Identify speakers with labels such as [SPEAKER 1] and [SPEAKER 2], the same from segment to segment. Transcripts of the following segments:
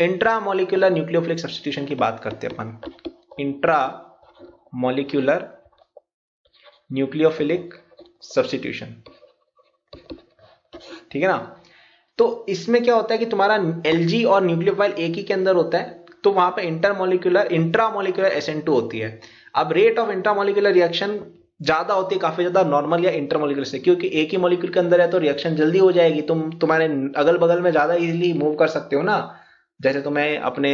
[SPEAKER 1] Intra molecular nucleophilic substitution की बात करते हैं अपन, इंट्रा मॉलिक्यूलर न्यूक्लियोफिलिक सब्स्टिट्यूशन, ठीक है ना। तो इसमें क्या होता है कि तुम्हारा Lg और न्यूक्लियोफाइल एक ही के अंदर होता है, तो वहां पे इंट्रामोलिकुलर SN2 होती है। अब रेट ऑफ इंट्रामोलिकुलर रिएक्शन ज्यादा होती है काफी ज्यादा नॉर्मल या इंटरमोलिकुलर से, क्योंकि एक ही मॉलिक्यूल के अंदर है तो रिएक्शन जल्दी हो जाएगी, तुम्हारे अगल बगल में ज्यादा इजीली मूव कर सकते हो ना। जैसे तुम्हें अपने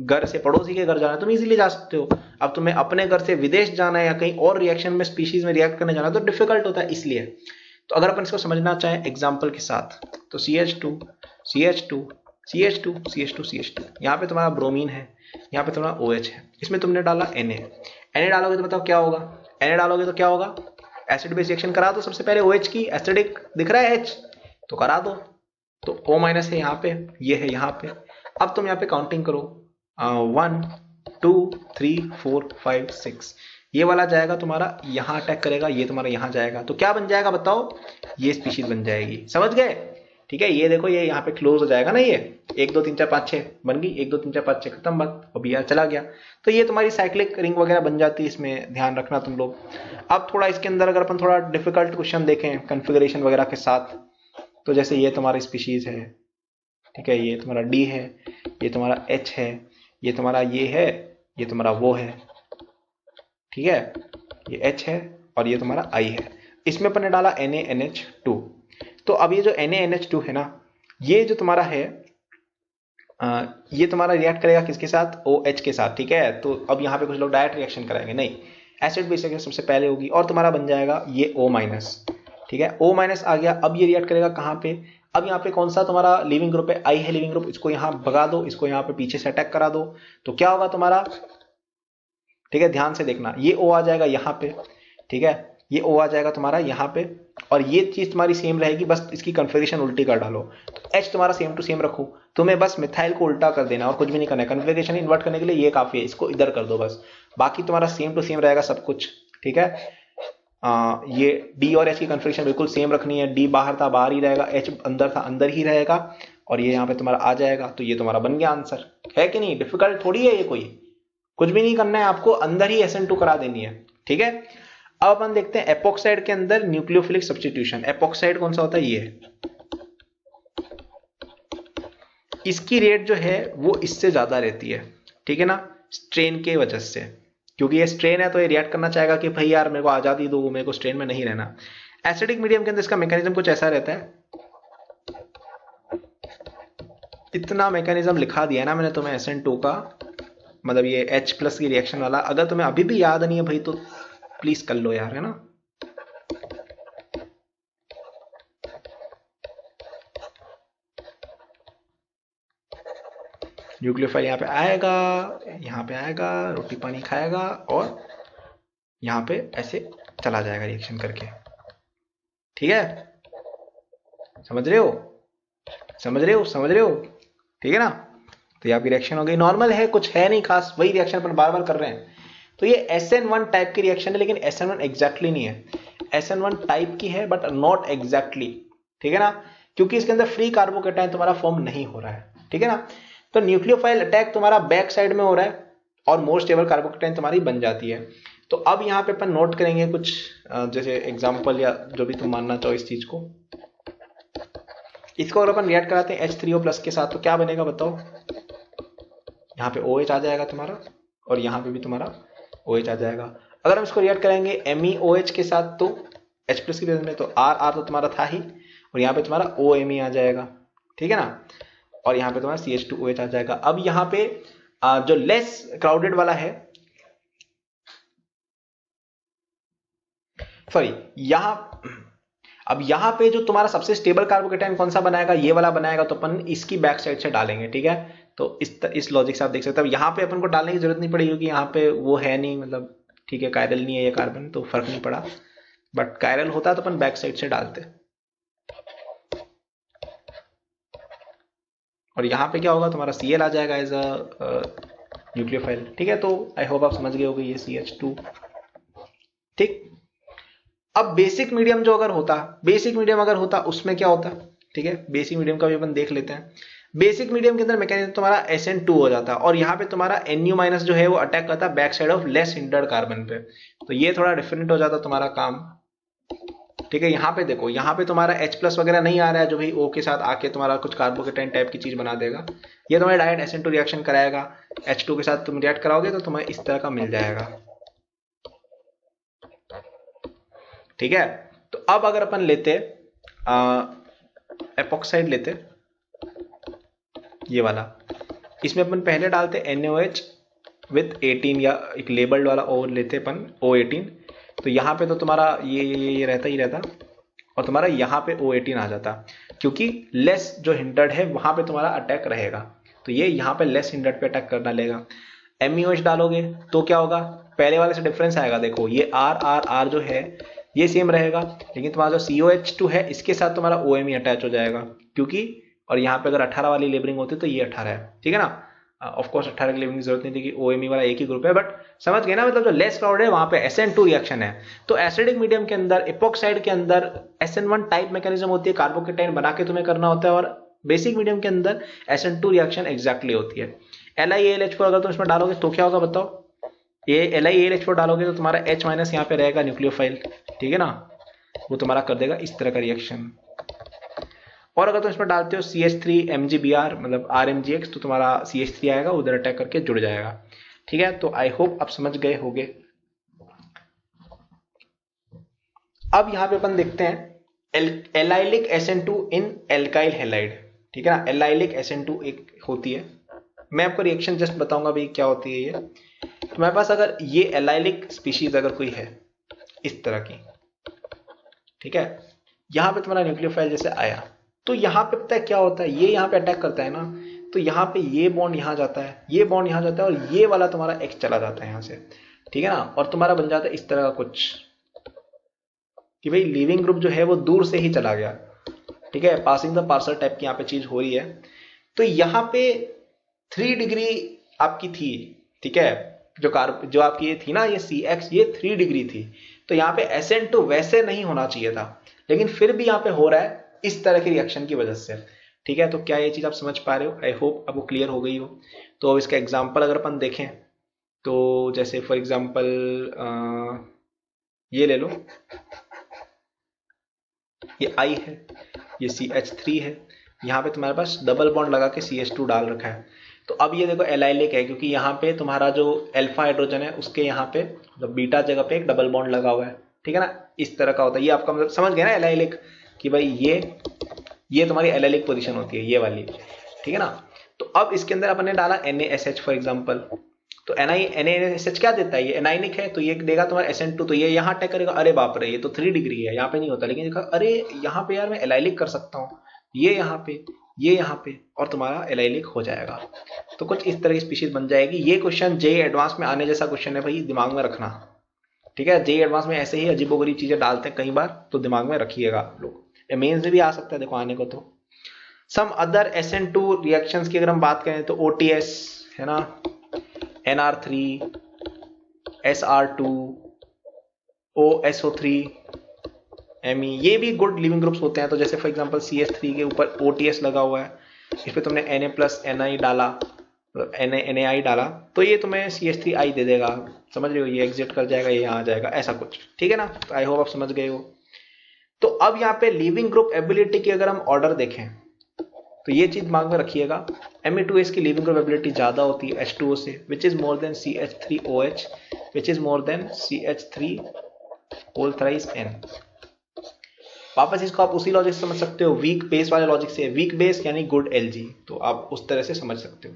[SPEAKER 1] घर से पड़ोसी के घर जाना है, तुम इजीली जा सकते हो। अब तुम्हें अपने घर से विदेश जाना है या कहीं और रिएक्शन में स्पीशीज में रिएक्ट करने जाना है तो डिफिकल्ट होता है, इसलिए। तो अगर अपन इसको समझना चाहें एग्जाम्पल के साथ, तो CH2 CH2 CH2 CH2 CH2, यहाँ पे तुम्हारा ब्रोमीन है, यहाँ पे तुम्हारा OH है, इसमें तुमने डाला Na डालोगे तो बताओ क्या होगा, Na डालोगे तो क्या होगा, एसिड बेस रिएक्शन करा दो सबसे पहले OH की, एसिडिक दिख रहा है H तो करा दो, तो O- है यहाँ पे, ये है यहाँ पे। अब तुम यहाँ पे काउंटिंग करो, 1 2 3 4 5 6, ये वाला जाएगा तुम्हारा यहाँ अटैक करेगा, ये तुम्हारा यहाँ जाएगा, तो क्या बन जाएगा बताओ, ये स्पीशीज बन जाएगी, समझ गए। ठीक है, ये देखो ये यहाँ पे क्लोज हो जाएगा ना, ये 1 2 3 4 5 6 बन गई, 1 2 3 4 5 6 खत्म बात, अब यार चला गया। तो ये तुम्हारी साइक्लिक रिंग वगैरह बन जाती है, इसमें ध्यान रखना तुम लोग। अब थोड़ा इसके अंदर अगर अपन थोड़ा डिफिकल्ट क्वेश्चन देखें कन्फिगरेशन वगैरह के साथ, तो जैसे ये तुम्हारी स्पीशीज है, ठीक है, ये तुम्हारा D है, ये तुम्हारा H है, ये तुम्हारा ये है, ये तुम्हारा वो है, ठीक है, ये H है और ये तुम्हारा I है। इसमें अपन ने डाला NaNH2। तो अब ये जो NaNH2 है ना, ये जो तुम्हारा है ये तुम्हारा रिएक्ट करेगा किसके साथ, OH के साथ, ठीक है। तो अब यहाँ पे कुछ लोग डायरेक्ट रिएक्शन कराएंगे, नहीं, एसिड बेस रिएक्शन सबसे पहले होगी और तुम्हारा बन जाएगा ये O-, ठीक है, O- आ गया। अब ये रिएक्ट करेगा कहाँ पे, अब यहाँ पे कौन सा तुम्हारा लिविंग ग्रुप है, I है लिविंग ग्रुप, इसको यहाँ भगा दो, इसको यहाँ पे पीछे से अटैक करा दो, तो क्या होगा तुम्हारा, ठीक है, ध्यान से देखना, ये O आ जाएगा यहाँ पे, ठीक है, ये O आ जाएगा तुम्हारा यहाँ पे, और ये चीज तुम्हारी सेम रहेगी, बस इसकी कन्फिगरेशन उल्टी कर डालो। तो H तुम्हारा सेम टू सेम रखो, तुम्हें बस मिथाइल को उल्टा कर देना और कुछ भी नहीं करना है, कन्फिगरेशन इन्वर्ट करने के लिए ये काफी है, इसको इधर कर दो बस, बाकी तुम्हारा सेम टू सेम रहेगा सब कुछ, ठीक है। ये D और H की कन्फिगरेशन बिल्कुल सेम रखनी है, D बाहर था बाहर ही रहेगा, H अंदर था अंदर ही रहेगा, और ये यहाँ पे तुम्हारा आ जाएगा, तो ये तुम्हारा बन गया आंसर, है कि नहीं। डिफिकल्ट थोड़ी है ये, कोई कुछ भी नहीं करना है आपको, अंदर ही SN2 करा देनी है, ठीक है। अब अपन देखते हैं एपॉक्साइड के अंदर न्यूक्लियोफिलिक सब्स्टिट्यूशन। एपॉक्साइड कौन सा होता है, ये है, इसकी रेट जो है वो इससे ज्यादा रहती है, ठीक है ना, स्ट्रेन के वजह से, क्योंकि ये स्ट्रेन है तो ये रिएक्ट करना चाहेगा कि भाई यार मेरे को आजादी दो, मेरे को स्ट्रेन में नहीं रहना। एसिडिक मीडियम के अंदर इसका मैकेनिज्म कुछ ऐसा रहता है, इतना मैकेनिज्म लिखा दिया है ना मैंने तुम्हें SN2 का, मतलब ये H+ की रिएक्शन वाला, अगर तुम्हें अभी भी याद नहीं है भाई तो प्लीज कर लो यार, है ना। न्यूक्लियोफाइल यहाँ पे आएगा, रोटी पानी खाएगा और यहाँ पे ऐसे चला जाएगा रिएक्शन करके, ठीक है, समझ रहे हो, समझ रहे हो, समझ रहे हो, ठीक है ना। तो ये आपकी रिएक्शन हो गई, नॉर्मल है, कुछ है नहीं खास, वही रिएक्शन अपन बार बार कर रहे हैं। तो ये SN1 टाइप की रिएक्शन है, लेकिन SN1 एग्जैक्टली नहीं है, SN1 टाइप की है बट नॉट एग्जैक्टली, ठीक है ना, क्योंकि इसके अंदर फ्री कार्बोकेटाइन तुम्हारा फॉर्म नहीं हो रहा है, ठीक है ना। तो न्यूक्लियोफाइल अटैक तुम्हारा बैक साइड में हो रहा है और मोर स्टेबल कार्बोकेटाइन तुम्हारी बन जाती है। तो अब यहाँ पे अपन नोट करेंगे कुछ जैसे एग्जाम्पल या जो भी तुम मानना चाहो इस चीज को। इसको अगर अपन रिएक्ट कराते हैं H3O+ के साथ तो क्या बनेगा बताओ, यहाँ पे OH आ जाएगा तुम्हारा और यहाँ पे भी तुम्हारा OH आ जाएगा। अगर हम इसको रिएक्ट करेंगे MEOH के साथ तो H+ की प्रेजेंस में, तो R तो तुम्हारा था ही, और यहाँ पे तुम्हारा OMe आ जाएगा, ठीक है ना, और यहाँ पे तुम्हारा CH2OH आ जाएगा। अब यहाँ पे जो लेस क्राउडेड वाला है, सॉरी अब यहाँ पे जो तुम्हारा सबसे स्टेबल कार्बोकेटाइन कौन सा बनाएगा, ये वाला बनाएगा, तो अपन इसकी बैक साइड से डालेंगे, ठीक है। तो इस लॉजिक से आप देख सकते हो, यहाँ पे अपन को डालने की जरूरत नहीं पड़ेगी क्योंकि यहाँ पे वो है नहीं, मतलब ठीक है, कायरल नहीं है ये कार्बन, तो फर्क नहीं पड़ा, बट कायरल होता तो अपन बैक साइड से डालते। और यहाँ पे क्या होगा, तुम्हारा Cl आ जाएगा एज अ न्यूक्लियोफाइल, ठीक है। तो आई होप आप समझ गए होगे ये CH2, ठीक। अब बेसिक मीडियम जो अगर होता, बेसिक मीडियम अगर होता उसमें क्या होता, ठीक है, बेसिक मीडियम का भी अपन देख लेते हैं। बेसिक मीडियम के अंदर मैकेनिज्म तुम्हारा SN2 हो जाता है और यहाँ पे तुम्हारा Nu माइनस जो है वो अटैक करता है back side of less hindered carbon पे, तो ये थोड़ा डिफरेंट हो जाता है तुम्हारा काम। ठीक है, यहाँ पे देखो, यहाँ पे तुम्हारा H प्लस वगैरह नहीं आ रहा है जो भाई O के साथ आके तुम्हारा कुछ कार्बोकेटाइन टाइप की चीज बना देगा, ये तुम्हारे डायरेक्ट SN2 रिएक्शन कराएगा, H2 के साथ तुम रिएक्ट कराओगे तो तुम्हें इस तरह का मिल जाएगा। ठीक है, तो अब अगर अपन लेते एपॉक्साइड लेते ये वाला, इसमें अपन पहले डालते NaOH विथ 18 या एक लेबल्ड वाला O लेते अपन O18, तो यहाँ पे तो तुम्हारा ये रहता ही रहता और तुम्हारा यहाँ पे O18 आ जाता, क्योंकि लेस जो हिंडर्ड है वहां पे तुम्हारा अटैक रहेगा, तो ये यहाँ पे लेस हिंडर्ड पे अटैक करना लेगा। MeOH डालोगे तो क्या होगा, पहले वाले से डिफरेंस आएगा, देखो ये R जो है ये सेम रहेगा, लेकिन तुम्हारा जो COH2 है इसके साथ तुम्हारा OMe अटैच हो जाएगा, क्योंकि और यहाँ पे अगर 18 वाली लेबलिंग होती तो ये 18 है। ठीक है ना, ऑफ कोर्स 18 की लेबलिंग की जरूरत नहीं थी कि OMe वाला एक ही ग्रुप है, बट समझ गए ना, मतलब जो लेस क्राउड है वहां पे SN2 रिएक्शन है। तो एसिडिक मीडियम के अंदर एपॉक्साइड के अंदर SN1 टाइप मैकेनिज्म होती है, कार्बोकेटाइन बना के तुम्हें करना होता है, और बेसिक मीडियम के अंदर SN2 रिएक्शन एग्जैक्टली होती है। LiAlH4 अगर तुम इसमें डालोगे तो क्या होगा बताओ, ये LiAlH4 डालोगे तो तुम्हारा H माइनस यहाँ पे रहेगा न्यूक्लियोफाइल, ठीक है ना, वो तुम्हारा कर देगा इस तरह का रिएक्शन। और अगर तुम इसमें डालते हो CH3MgBr मतलब RMgX तो तुम्हारा CH3 आएगा, उधर अटैक करके जुड़ जाएगा। ठीक है, तो आई होप आप समझ गए होंगे। अब यहां पे अपन देखते हैं एलाइलिक SN2 इन एल्काइल हैलाइड। ठीक है ना, एलाइलिक SN2 एक होती है, मैं आपको रिएक्शन जस्ट बताऊंगा भाई क्या होती है ये। तुम्हारे पास अगर ये एलाइलिक स्पीशीज अगर कोई है इस तरह की, ठीक है, यहां पे तुम्हारा न्यूक्लियोफाइल जैसे आया, तो यहाँ पे पता है क्या होता है, ये यहाँ पे अटैक करता है ना, तो यहाँ पे ये बॉन्ड यहाँ जाता है, ये बॉन्ड यहाँ जाता है, और ये वाला तुम्हारा X चला जाता है यहाँ से। ठीक है ना, और तुम्हारा बन जाता है इस तरह का कुछ कि भाई लीविंग ग्रुप जो है वो दूर से ही चला गया। ठीक है, पासिंग द पार्सल टाइप की यहाँ पे चीज हो रही है। तो यहाँ पे 3 डिग्री आपकी थी, ठीक है, जो आपकी ये थी ना, ये CX ये 3 डिग्री थी, तो यहाँ पे SN2 वैसे नहीं होना चाहिए था, लेकिन फिर भी यहाँ पे हो रहा है इस तरह के रिएक्शन की वजह से। ठीक है, तो क्या ये चीज आप समझ पा रहे हो, आई होप आपको क्लियर हो गई हो। तो अब इसका एग्जांपल अगर अपन देखें तो जैसे फॉर एग्जांपल ये ले लो, ये I है, ये CH3 है, यहाँ पे तुम्हारे पास डबल बॉन्ड लगा के CH2 डाल रखा है। तो अब ये देखो एलाइलिक है, क्योंकि यहाँ पे तुम्हारा जो अल्फा हाइड्रोजन है उसके यहाँ पे मतलब बीटा जगह पे एक डबल बॉन्ड लगा हुआ है। ठीक है ना, इस तरह का होता है, ये आपका मतलब समझ गए ना एलाइलिक, कि भाई ये तुम्हारी एलाइलिक पोजीशन होती है ये वाली। ठीक है ना, तो अब इसके अंदर अपन ने डाला NaSH फॉर एग्जांपल, तो NaSH क्या देता है, ये एनाइनिक है, तो ये देगा तुम्हारा SN2, तो ये यहाँ अटैक करेगा, अरे बाप रे ये तो 3 डिग्री है, यहाँ पे नहीं होता, लेकिन देखा अरे यहाँ पे यार मैं एलाइलिक कर सकता हूँ, ये यहाँ पे और तुम्हारा एलाइलिक हो जाएगा। तो कुछ इस तरह की स्पीशीज बन जाएगी। ये क्वेश्चन JEE एडवांस में आने जैसा क्वेश्चन है भाई, दिमाग में रखना। ठीक है, JEE एडवांस में ऐसे ही अजीबोगरीब चीजें डालते हैं कई बार, तो दिमाग में रखिएगा आप लोग, मेंस में भी आ सकता है देखो आने को। तो सम अदर SN2 रिएक्शंस की अगर हम बात करें तो OTS है ना, NR3, SR2, OSO3, Me, ये भी गुड लिविंग ग्रुप्स होते हैं। तो जैसे फॉर एग्जांपल CH3 के ऊपर OTS लगा हुआ है, इस पे तुमने Na प्लस Ni डाला, NaI डाला, तो ये तुम्हें CH3I दे देगा, समझ रहे हो, ये एग्जिट कर जाएगा, ये यहाँ आ जाएगा, ऐसा कुछ। ठीक है ना, तो आई होप आप समझ गए हो। तो अब यहाँ पे लिविंग ग्रुप एबिलिटी की अगर हम ऑर्डर देखें तो ये चीज दिमाग में रखिएगा, Me2S की लिविंग ग्रुप एबिलिटी ज्यादा होती है H2O से, which is more than CH3OH, which is more than CH3 whole thrice N। वापस इसको आप उसी लॉजिक से समझ सकते हो, वीक बेस वाले लॉजिक से, वीक बेस यानी गुड Lg, तो आप उस तरह से समझ सकते हो।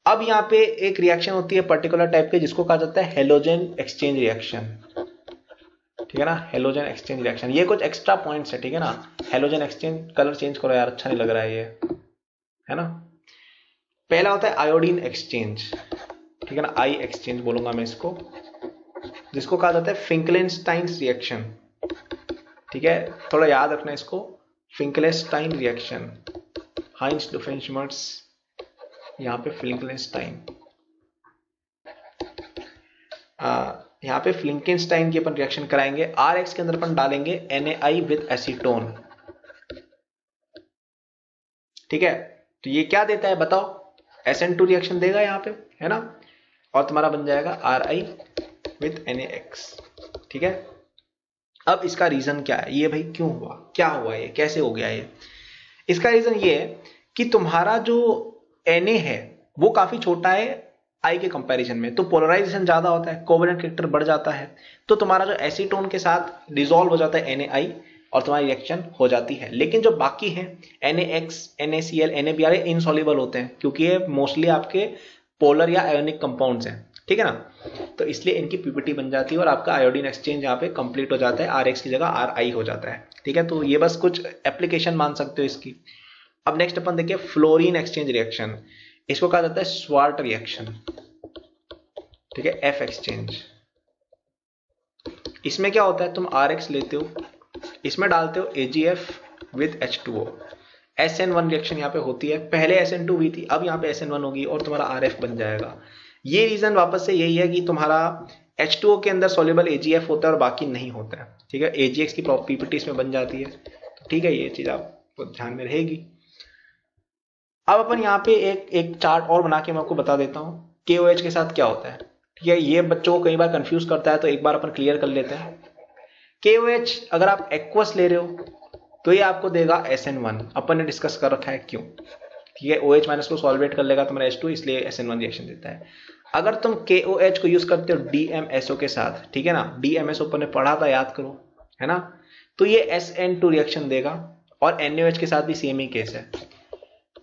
[SPEAKER 1] अब यहाँ पे एक रिएक्शन होती है पर्टिकुलर टाइप के जिसको कहा जाता है हेलोजन एक्सचेंज रिएक्शन। ठीक है ना, हेलोजन एक्सचेंज रिएक्शन, ये कुछ एक्स्ट्रा पॉइंट्स है। ठीक है ना, हेलोजन एक्सचेंज, कलर चेंज करो यार, अच्छा नहीं लग रहा है ये, है ना। पहला होता है आयोडीन एक्सचेंज, ठीक है ना, आई एक्सचेंज बोलूंगा मैं इसको, जिसको कहा जाता है फिंकलेनस्टाइन्स रिएक्शन। ठीक है, थोड़ा याद रखना इसको, फिंकलेनस्टाइन रिएक्शन, हाइंस डुफेंशमर्ट्स, यहाँ पे फिंकलेनस्टाइन, यहाँ पे फ्लिंकेनस्टाइन की अपन रिएक्शन कराएंगे। RX के अंदर अपन डालेंगे NaI विद एसीटोन। ठीक है, तो ये क्या देता है बताओ, SN2 रिएक्शन देगा यहाँ पे, है ना, और तुम्हारा बन जाएगा Ri विथ NaX, ठीक है। अब इसका रीजन क्या है, ये भाई क्यों हुआ, क्या हुआ, ये कैसे हो गया ये? इसका रीजन ये है कि तुम्हारा जो Na है वो काफी छोटा है I के कंपैरिजन में, तो पोलराइजेशन ज्यादा होता है, कोवेलेंट कैरेक्टर बढ़ जाता है, तो तुम्हारा जो एसीटोन के साथ डिसॉल्व हो जाता है NaI और तुम्हारी रिएक्शन हो जाती है। लेकिन जो बाकी है NaX, NaCl, NaBr इनसॉल्युबल होते हैं क्योंकि ये मोस्टली आपके पोलर या आयोनिक कंपाउंड्स हैं, ठीक है ना, तो इसलिए इनकी पीपीटी बन जाती है और आपका आयोडीन एक्सचेंज यहाँ पे कंप्लीट हो जाता है, RX की जगह Ri हो जाता है, ठीक है। तो ये बस कुछ एप्लीकेशन मान सकते हो इसकी। अब नेक्स्ट अपन देखिए फ्लोरीन एक्सचेंज रिएक्शन, इसको कहा जाता है स्वार्ट रिएक्शन, ठीक है, F एक्सचेंज। इसमें क्या होता है, तुम RX लेते हो, इसमें डालते हो AgF with H2O, SN1 reaction यहाँ पे होती है, पहले SN2 हुई थी, अब यहाँ पे SN1 होगी और तुम्हारा RF बन जाएगा। ये रीजन वापस से यही है कि तुम्हारा H2O के अंदर सॉल्युबल AgF होता है और बाकी नहीं होता है, ठीक है, AgX की पीपीटी इसमें बन जाती है, तो ठीक है, ये चीज आपको ध्यान में रहेगी। अब अपन यहाँ पे एक चार्ट और बना के मैं आपको बता देता हूँ KOH के साथ क्या होता है, ठीक है, ये बच्चों को कई बार कंफ्यूज करता है, तो एक बार अपन क्लियर कर लेते हैं। KOH अगर आप एक्वस ले रहे हो तो ये आपको देगा SN1, अपन ने डिस्कस कर रखा है क्यों, ठीक है, OH माइनस को सॉल्वेट कर लेगा तुम्हारा H2, इसलिए SN1 रिएक्शन देता है। अगर तुम KOH को यूज करते हो DMSO के साथ, ठीक है ना, DMSO अपन ने पढ़ा था, याद करो, है ना, तो ये SN2 रिएक्शन देगा और NaOH के साथ भी सेम ही केस है।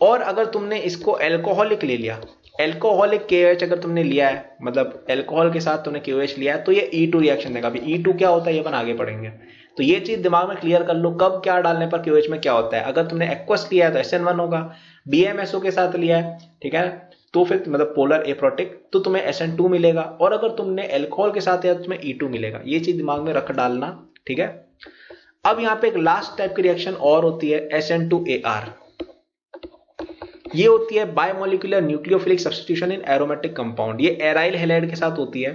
[SPEAKER 1] और अगर तुमने इसको एल्कोहलिक ले लिया, एल्कोहलिक KOH अगर तुमने लिया है, मतलब एल्कोहल के साथ तुमने KOH लिया है, तो ये E2 रिएक्शन देगा। अभी E2 क्या होता है ये अपन आगे पढ़ेंगे, तो ये चीज दिमाग में क्लियर कर लो, कब क्या डालने पर KOH में क्या होता है। अगर तुमने एक्वस लिया है तो SN1 होगा, BMSO के साथ लिया है, ठीक है, तो फिर मतलब पोलर एप्रोटिक, तो तुम्हें SN2 मिलेगा, और अगर तुमने एल्कोहल के साथ लिया तो तुम्हें E2 मिलेगा। ये चीज दिमाग में रख डालना, ठीक है। अब यहाँ पे एक लास्ट टाइप की रिएक्शन और होती है SN2AR, ये होती है बायोमोलिकुलर न्यूक्लियोफिलिक सब्स्टिट्यूशन इन एरोमेटिक कंपाउंड, ये एराइल हैलाइड के साथ होती है।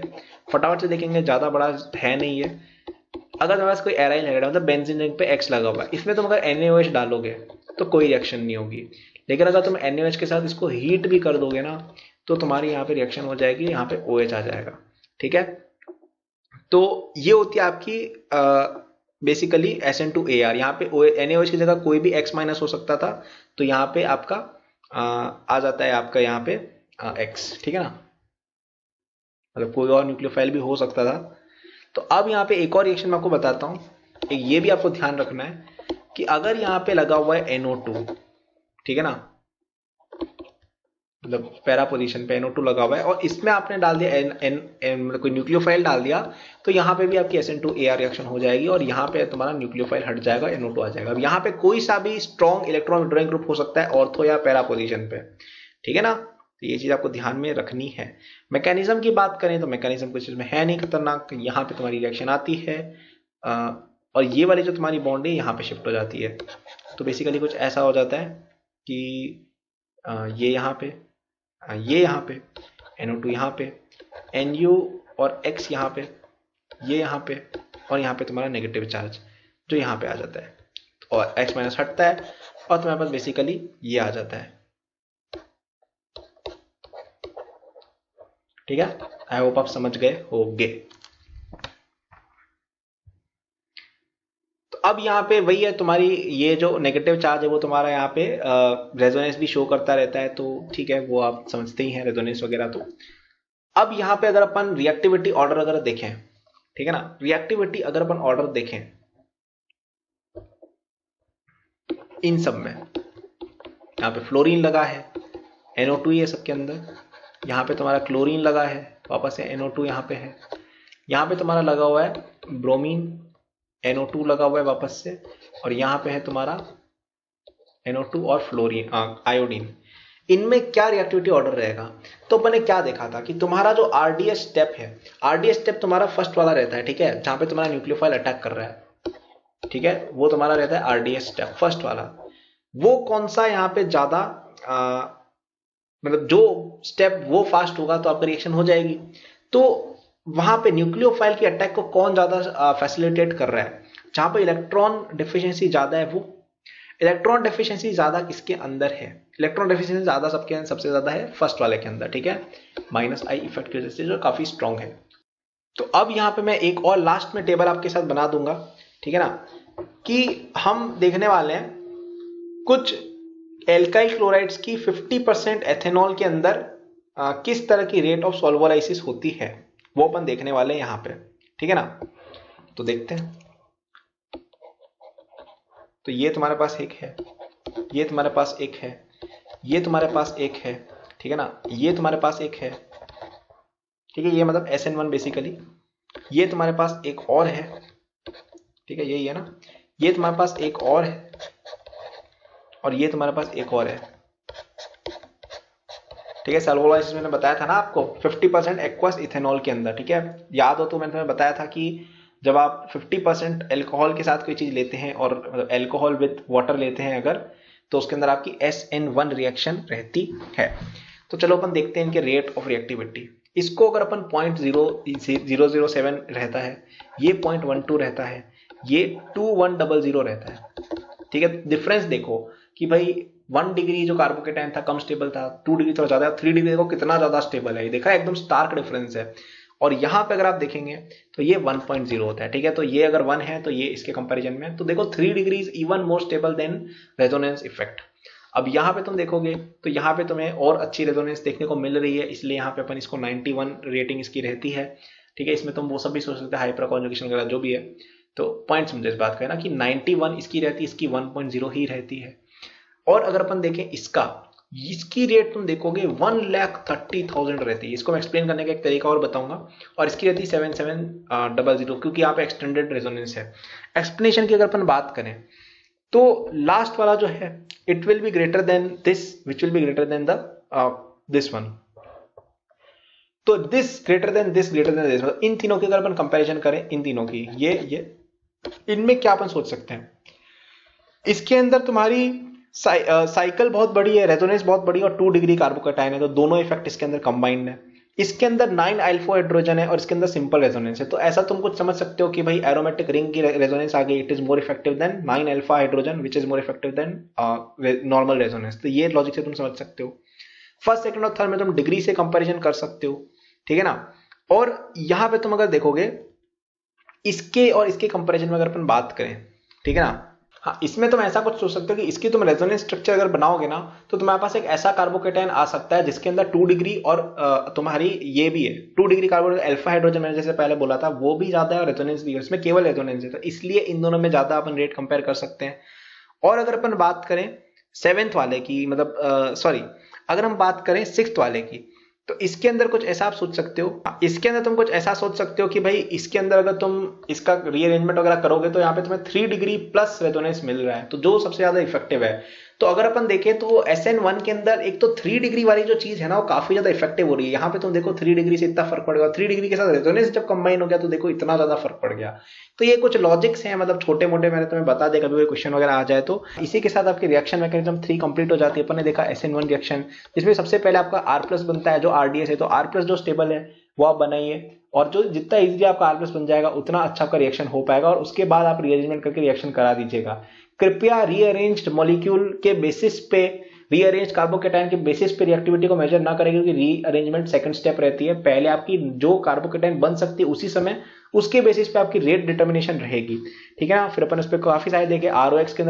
[SPEAKER 1] फटाफट से देखेंगे, ज्यादा बड़ा है नहीं ये। अगर तुम्हारे पास कोई एराइल हैलाइड मतलब बेंजीन रिंग पे X लगा हुआ है, इसमें तुम अगर NaOH डालोगे तो कोई रिएक्शन नहीं होगी, लेकिन अगर तुम NaOH के साथ इसको हीट भी कर दोगे ना, तो तुम्हारी यहाँ पे रिएक्शन हो जाएगी, यहाँ पे OH आ जाएगा, ठीक है। तो ये होती है आपकी बेसिकली SN2AR, यहाँ पे NaOH की जगह कोई भी X माइनस हो सकता था, तो यहाँ पे आपका आ जाता है आपका यहाँ पे X, ठीक है ना, मतलब कोई और न्यूक्लियोफाइल भी हो सकता था। तो अब यहाँ पे एक और रिएक्शन मैं आपको बताता हूँ, ये भी आपको ध्यान रखना है कि अगर यहाँ पे लगा हुआ है NO2, ठीक है ना, मतलब पैरा पोजीशन पे NO2 लगा हुआ है और इसमें आपने डाल दिया मतलब कोई न्यूक्लियोफाइल डाल दिया, तो यहाँ पे भी आपकी SN2AR रिएक्शन हो जाएगी और यहाँ पे तुम्हारा न्यूक्लियोफाइल हट जाएगा, NO2 आ जाएगा। अब यहाँ पे कोई सा भी स्ट्रॉन्ग इलेक्ट्रॉन विड्रॉइंग ग्रुप हो सकता है ऑर्थो या पैरा पोजीशन पे, ठीक है ना, तो ये चीज आपको ध्यान में रखनी है। मैकेनिज्म की बात करें तो मैकेनिज्म कुछ इसमें है नहीं खतरनाक, यहाँ पे तुम्हारी रिएक्शन आती है और ये वाली जो तुम्हारी बॉन्ड है यहाँ पे शिफ्ट हो जाती है। तो बेसिकली कुछ ऐसा हो जाता है कि ये यहाँ पे, ये यहाँ पे, NO2 यहाँ पे, Nu और X यहाँ पे, ये यहाँ पे, और यहाँ पे तुम्हारा नेगेटिव चार्ज जो यहाँ पे आ जाता है, और X माइनस हटता है और तुम्हारे पास बेसिकली ये आ जाता है, ठीक है। आई होप आप समझ गए होंगे। तो अब यहाँ पे वही है, तुम्हारी ये जो नेगेटिव चार्ज है वो तुम्हारा यहाँ पे रेजोनेंस भी शो करता रहता है, तो ठीक है, वो आप समझते ही हैं रेजोनेंस वगैरह। तो अब यहाँ पे अगर अपन रिएक्टिविटी ऑर्डर अगर देखें, ठीक है ना, रिएक्टिविटी अगर अपन ऑर्डर देखें इन सब में, यहाँ पे फ्लोरीन लगा है, NO2 ये सबके अंदर, यहाँ पे तुम्हारा क्लोरीन लगा है, वापस से NO2 यहाँ पे है, यहाँ पे तुम्हारा लगा हुआ है ब्रोमीन, NO2 लगा हुआ है वापस से, और यहाँ पे है तुम्हारा NO2 और फ्लोरीन आयोडीन। इनमें क्या रिएक्टिविटी ऑर्डर रहेगा? तो अपन ने क्या देखा था कि तुम्हारा जो RDS स्टेप है, RDS स्टेप तुम्हारा फर्स्ट वाला रहता है, ठीक है, जहां पे तुम्हारा न्यूक्लियोफाइल अटैक कर रहा है, ठीक है, वो तुम्हारा रहता है RDS स्टेप फर्स्ट वाला। वो कौन सा यहाँ पे ज्यादा मतलब जो स्टेप वो फास्ट होगा तो आपका रिएक्शन हो जाएगी। तो वहां पे न्यूक्लियोफाइल की अटैक को कौन ज्यादा फैसिलिटेट कर रहा है, जहां पे इलेक्ट्रॉन डिफिशिएंसी ज्यादा है वो, इलेक्ट्रॉन डेफिशिएंसी ज्यादा किसके अंदर है? इलेक्ट्रॉन डेफिशिएंसी ज्यादा सबसे ज्यादा है फर्स्ट वाले के अंदर, ठीक है, -I इफेक्ट की वजह से, जो काफी स्ट्रॉन्ग है। तो अब यहां पे मैं एक और लास्ट में टेबल आपके साथ बना दूंगा, ठीक है ना, कि हम देखने वाले हैं कुछ एल्काइल क्लोराइड्स की 50% एथेनॉल के अंदर किस तरह की रेट ऑफ सॉल्वोलाइसिस होती है, वो अपन देखने वाले हैं यहां पे, ठीक है ना। तो देखते हैं। तो ये तुम्हारे पास एक है, ये तुम्हारे पास एक है, ये तुम्हारे पास एक है, ठीक है ना, ये तुम्हारे पास एक है, ठीक है, ये मतलब SN1 बेसिकली। ये तुम्हारे पास एक और है, ठीक है, यही है ना, ये तुम्हारे पास एक और है, और ये तुम्हारे पास एक और है, ठीक है। सॉल्वोलाइसिस मैंने बताया था ना आपको 50% एक्वस इथेनॉल के अंदर, ठीक है, याद हो तो मैंने तुम्हें बताया था कि जब आप 50% एल्कोहल के साथ कोई चीज लेते हैं और मतलब एल्कोहल विद वाटर लेते हैं अगर, तो उसके अंदर आपकी SN1 रिएक्शन रहती है। तो चलो अपन देखते हैं इनके रेट ऑफ रिएक्टिविटी। इसको अगर अपन 0.007 रहता है, ये 0.12 रहता है, ये 2100 रहता है, ठीक है। डिफरेंस देखो कि भाई 1 डिग्री जो कार्बोकेटाइन था कम स्टेबल था, 2 डिग्री थोड़ा ज्यादा, 3 डिग्री देखो कितना ज्यादा स्टेबल है, ये देखा एकदम स्टार्क डिफरेंस है। और यहां पे अगर आप देखेंगे तो ये 1.0 होता है, ठीक है। तो ये अगर 1 है तो ये इसके कंपैरिजन में, तो देखो 3 degree is even more stable then resonance effect. अब यहाँ पे तुम देखोगे तो यहाँ पे तुम्हें और अच्छी रेजोनेंस देखने को मिल रही है, इसलिए यहाँ पे अपन इसको 91 रेटिंग इसकी रहती है, ठीक है। इसमें तुम वो सब भी सोच सकते हैं, हाइपर कॉन्जुगेशन वगैरह जो भी है। तो पॉइंट समझे इस बात का है ना कि 91 इसकी रहती है, इसकी 1.0 ही रहती है। और अगर अपन देखें इसकी रेट तुम देखोगे 1,30,000 रहती है। इसको मैं एक्सप्लेन करने का एक तरीका और बताऊंगा। और इसकी रहती है 7700, क्योंकि यहाँ पे एक्सटेंडेड रेजोनेंस है। एक्सप्लेनेशन की अगर अपन बात करें तो लास्ट वाला जो है it will be greater than this which will be greater than this one. तो this greater than this greater than this, इन तीनों की अगर अपन कंपैरिजन करें, इन तीनों की ये इनमें क्या अपन सोच सकते हैं, इसके अंदर तुम्हारी साइकिल बहुत बड़ी है, रेजोनेंस बहुत बड़ी है, और 2 डिग्री कार्बोकेटाइन है, तो दोनों इफेक्ट इसके अंदर कंबाइंड है। इसके अंदर 9 अल्फा हाइड्रोजन है और इसके अंदर सिंपल रेजोनेंस है। तो ऐसा तुम कुछ समझ सकते हो कि भाई एरोमेटिक रिंग की रेजोनेंस आ गई, it is more effective than 9 alpha hydrogen which is more effective than normal resonance. तो ये लॉजिक से तुम समझ सकते हो। फर्स्ट, सेकंड और थर्ड में तुम डिग्री से कंपैरिजन कर सकते हो, ठीक है ना। और यहां पे तुम अगर देखोगे इसके और इसके कंपैरिजन में अगर अपन बात करें, ठीक है ना, हाँ, इसमें तुम ऐसा कुछ सोच सकते हो कि इसकी तुम रेजोनेंस स्ट्रक्चर अगर बनाओगे ना, तो तुम्हारे पास एक ऐसा कार्बोकेटाइन आ सकता है जिसके अंदर 2 डिग्री और तुम्हारी ये भी है 2 डिग्री कार्बोकेटाइन अल्फा हाइड्रोजन, मैंने जैसे पहले बोला था वो भी ज्यादा है और रेजोनेंस भी है, इसमें केवल रेजोनेंस है। तो इसलिए इन दोनों में ज्यादा अपन रेट कंपेयर कर सकते हैं। और अगर अपन बात करें 7th वाले की, मतलब अगर हम बात करें 6th वाले की, तो इसके अंदर कुछ ऐसा आप सोच सकते हो, इसके अंदर तुम कुछ ऐसा सोच सकते हो कि भाई इसके अंदर अगर तुम इसका रीअरेंजमेंट वगैरह करोगे तो यहाँ पे तुम्हें 3 डिग्री प्लस रेजोनेंस मिल रहा है, तो जो सबसे ज्यादा इफेक्टिव है। तो अगर अपन देखें तो SN1 के अंदर एक तो 3 डिग्री वाली जो चीज है ना वो काफी ज्यादा इफेक्टिव हो रही है। यहाँ पे तुम देखो 3 डिग्री से इतना फर्क पड़ गया, 3 डिग्री के साथ रेजोनेंस जब कंबाइन हो गया तो देखो इतना ज्यादा फर्क पड़ गया। तो ये कुछ लॉजिक्स हैं, मतलब छोटे मोटे, मैंने तुम्हें बता दिया, कभी कोई क्वेश्चन वगैरह आ जाए तो। इसी के साथ आपकी रिएक्शन मैकेनिज्म 3 कंप्लीट हो जाती है। अपन ने देखा SN1 रिएक्शन, जिसमें सबसे पहले आपका R+ बनता है जो RDS है, तो R+ जो स्टेबल है वो आप बनाइए, और जो जितना इजीली आपका R+ बन जाएगा उतना अच्छा आपका रिएक्शन हो पाएगा, और उसके बाद आप रीअरेंजमेंट करके रिएक्शन करा दीजिएगा। कृपया रीअरेंज्ड मॉलिक्यूल के बेसिस पे, रीअरेंज कार्बोकेटाइन के बेसिस पे रिएक्टिविटी को मेजर ना करें, क्योंकि रीअरेंजमेंट सेकंड स्टेप रहती है। पहले आपकी जो कार्बोकेटाइन बन सकती है उसी समय उसके बेसिस पे आपकी रेट डिटर्मिनेशन रहेगी, ठीक है ना। फिर अपन उस पर काफी सारे देखे, ROH के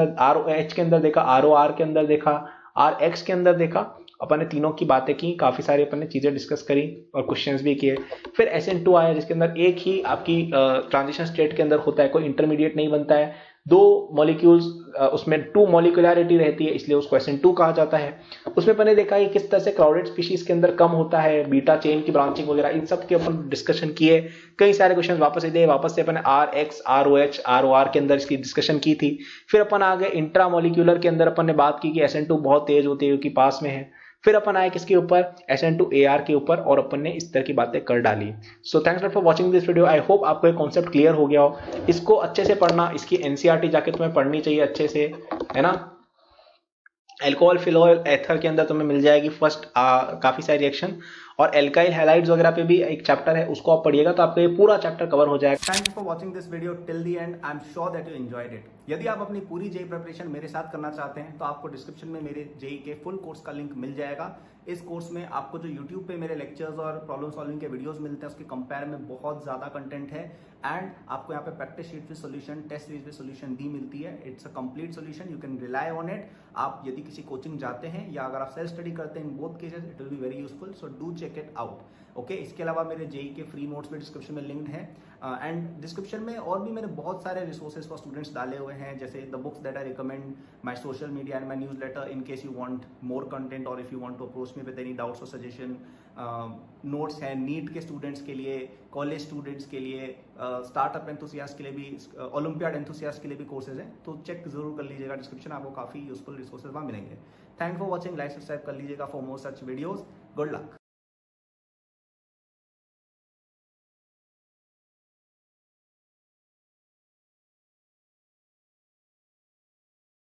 [SPEAKER 1] अंदर देखा, ROR के अंदर देखा, RX के अंदर देखा, अपन ने तीनों की बातें की, काफी सारी अपन ने चीजें डिस्कस करी और क्वेश्चंस भी किए। फिर SN2 आया जिसके अंदर एक ही आपकी ट्रांजिशन स्टेट के अंदर होता है, कोई इंटरमीडिएट नहीं बनता है, 2 मॉलिक्यूल्स, उसमें 2 मॉलिक्यूलैरिटी रहती है, इसलिए उसको SN2 कहा जाता है। उसमें अपन ने देखा कि किस तरह से क्राउडेड स्पीशीज के अंदर कम होता है, बीटा चेन की ब्रांचिंग वगैरह, इन सब के अपन डिस्कशन किए। कई सारे क्वेश्चन वापस दिए, वापस से अपन RX, ROH, ROR के अंदर इसकी डिस्कशन की थी। फिर अपन आ गए इंट्रा मॉलिक्यूलर के अंदर, अपन ने बात की कि SN2 बहुत तेज होती है क्योंकि पास में है। फिर अपन आए किसके ऊपर, SN2AR के ऊपर, और अपन ने इस तरह की बातें कर डाली। So thanks for watching this video. I hope आपको एक कॉन्सेप्ट क्लियर हो गया हो। इसको अच्छे से पढ़ना, इसकी NCERT जाके तुम्हें पढ़नी चाहिए अच्छे से, है ना। अल्कोहल फिनोल एथर के अंदर तुम्हें मिल जाएगी फर्स्ट काफी सारी रिएक्शन, और एल्काइल हैलाइड्स वगैरह पे भी एक चैप्टर है, उसको आप पढ़िएगा तो आपका ये पूरा चैप्टर कवर हो जाएगा।
[SPEAKER 2] Thank you for watching this video till the end. I am sure that you enjoyed it. यदि आप अपनी पूरी जेई प्रिपरेशन मेरे साथ करना चाहते हैं तो आपको डिस्क्रिप्शन में मेरे जेई के फुल कोर्स का लिंक मिल जाएगा। इस कोर्स में आपको जो यूट्यूब पे मेरे लेक्चर्स और प्रॉब्लम सॉल्विंग के वीडियोस मिलते हैं उसके कंपेयर में बहुत ज्यादा कंटेंट है, एंड आपको यहाँ पे practice sheet with solution, test series with solution दी मिलती है। It's a complete solution, you can rely on it. आप यदि किसी कोचिंग जाते हैं या अगर आप सेल्फ स्टडी करते हैं, in both cases it will be very useful, so do check it out. Okay, इसके अलावा मेरे जेई के फ्री नोट्स भी डिस्क्रिप्शन में लिंक्ड है, एंड डिस्क्रिप्शन में और भी मैंने बहुत सारे रिसोर्सेज फॉर स्टूडेंट्स डाले हुए हैं, जैसे the books that I recommend, my social media and my newsletter in case you want more content और if you want to approach me with any doubts और सजेशन। नोट्स हैं NEET के students के लिए, कॉलेज स्टूडेंट्स के लिए, startup enthusiast के लिए भी, ओलंपियाड एंथुसियास्ट के लिए भी कोर्सेज हैं, तो चेक जरूर कर लीजिएगा डिस्क्रिप्शन, आपको काफी यूजफुल रिसोर्सेज वहाँ मिलेंगे। Thank for watching, like subscribe कर लीजिएगा for more such videos. Good luck.